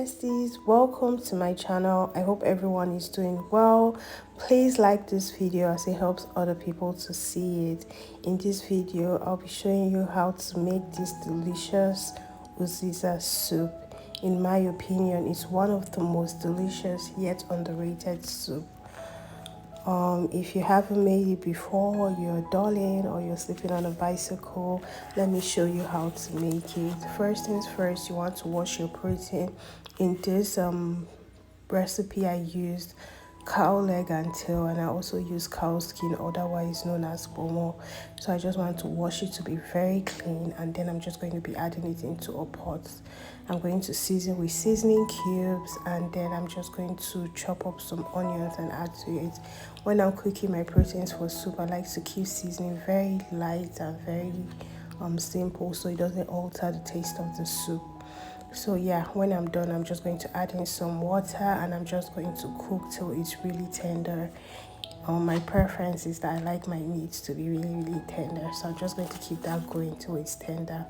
besties, welcome to my channel. I hope everyone is doing well. Please like this video as it helps other people to see it. In this video I'll be showing you how to make this delicious Uziza soup. In my opinion, it's one of the most delicious yet underrated soup. If you haven't made it before, you're darling or you're sleeping on a bicycle, let me show you how to make it. First things first, you want to wash your protein. In this recipe I used cow leg and tail, and I also use cow skin, otherwise known as Kpomo. So I just want to wash it to be very clean, and then I'm just going to be adding it into a pot. I'm going to season with seasoning cubes, and then I'm just going to chop up some onions and add to it. When I'm cooking my proteins for soup, I like to keep seasoning very light and very simple, so it doesn't alter the taste of the soup. So yeah, when I'm done, I'm just going to add in some water, and I'm just going to cook till it's really tender. My preference is that I like my meats to be really tender, so I'm just going to keep that going till it's tender.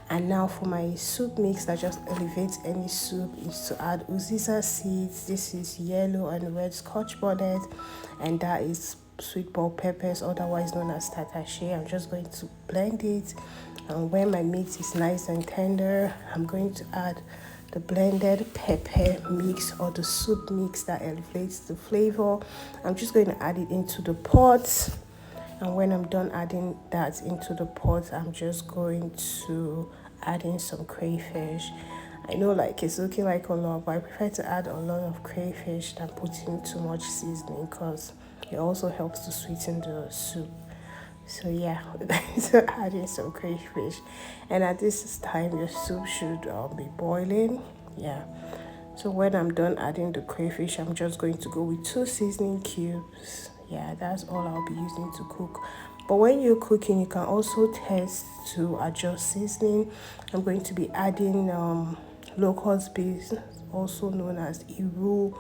And now for my soup mix that just elevates any soup is to add Uziza Seeds. This is yellow and red Scotch bonnet, and that is sweet bell peppers, otherwise known as Tatashe. I'm just going to blend it, and when my meat is nice and tender, I'm going to add the blended pepper mix or the soup mix that elevates the flavor. I'm just going to add it into the pot, and when I'm done adding that into the pot, I'm just going to add in some crayfish. I know it's looking like a lot, but I prefer to add a lot of crayfish than putting too much seasoning, because it also helps to sweeten the soup. So yeah, we're going to add in some crayfish, and at this time your soup should be boiling. Yeah, so when I'm done adding the crayfish, I'm just going to go with 2 seasoning cubes. Yeah, that's all I'll be using to cook. But when you're cooking, you can also test to adjust seasoning. I'm going to be adding Locust Beans, also known as Iru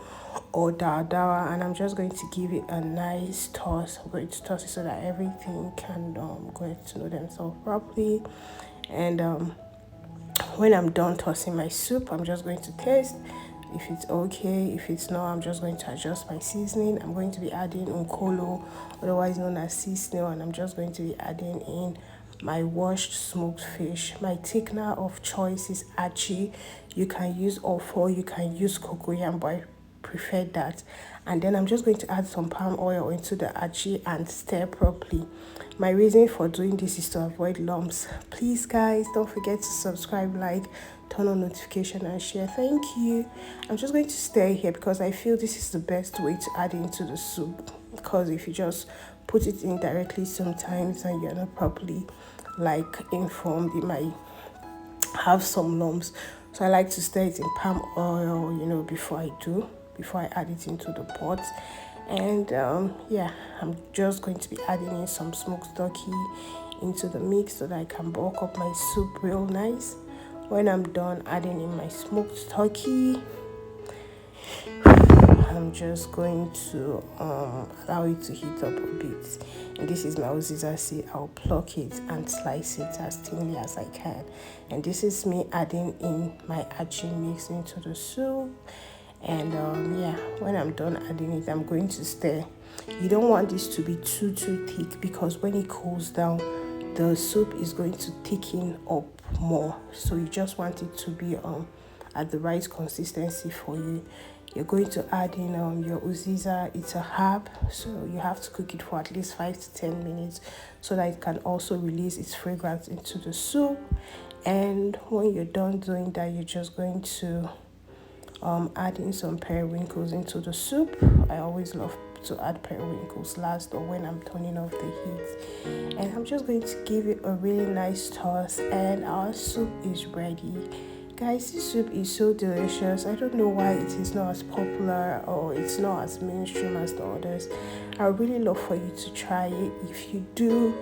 or Dadawa, and I'm just going to give it a nice toss. I'm going to toss it so that everything can get to know themselves properly. And when I'm done tossing my soup, I'm just going to taste if it's okay. If it's not, I'm just going to adjust my seasoning. I'm going to be adding Ngolo, otherwise known as sea snail, and I'm just going to be adding in my washed smoked fish. My thickener of choice is Achi. You can use offal, you can use cocoyam, but I prefer that. And then I'm just going to add some palm oil into the Achi and stir properly. My reason for doing this is to avoid lumps. Please guys, don't forget to subscribe, like, turn on notification and share. Thank you. I'm just going to stir here because I feel this is the best way to add into the soup, because if you just put it in directly sometimes and you're not properly informed, it might have some lumps. So I like to stir it in palm oil, before I add it into the pot. And yeah, I'm just going to be adding in some smoked turkey into the mix so that I can bulk up my soup real nice. When I'm done adding in my smoked turkey, I'm just going to allow it to heat up a bit. And this is my Uziza Seed. I'll pluck it and slice it as thinly as I can. And this is me adding in my Achi mix into the soup. And yeah, when I'm done adding it, I'm going to stir. You don't want this to be too thick, because when it cools down, the soup is going to thicken up more. So you just want it to be at the right consistency for you. You're going to add in your Uziza. It's a herb, so you have to cook it for at least 5 to 10 minutes so that it can also release its fragrance into the soup. And when you're done doing that, you're just going to add in some periwinkles into the soup. I always love to add periwinkles last, or when I'm turning off the heat. And I'm just going to give it a really nice toss, and our soup is ready. Guys, this soup is so delicious. I don't know why it is not as popular or it's not as mainstream as the others. I would really love for you to try it. If you do,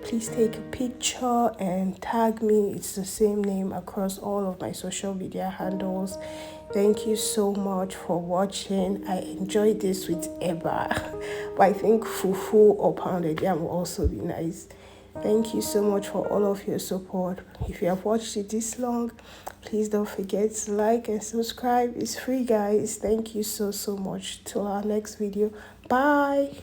please take a picture and tag me. It's the same name across all of my social media handles. Thank you so much for watching. I enjoyed this with Eba, but I think fufu or pounded yam will also be nice. Thank you so much for all of your support. If you have watched it this long, please don't forget to like and subscribe. It's free, guys. Thank you so much. Till our next video. Bye.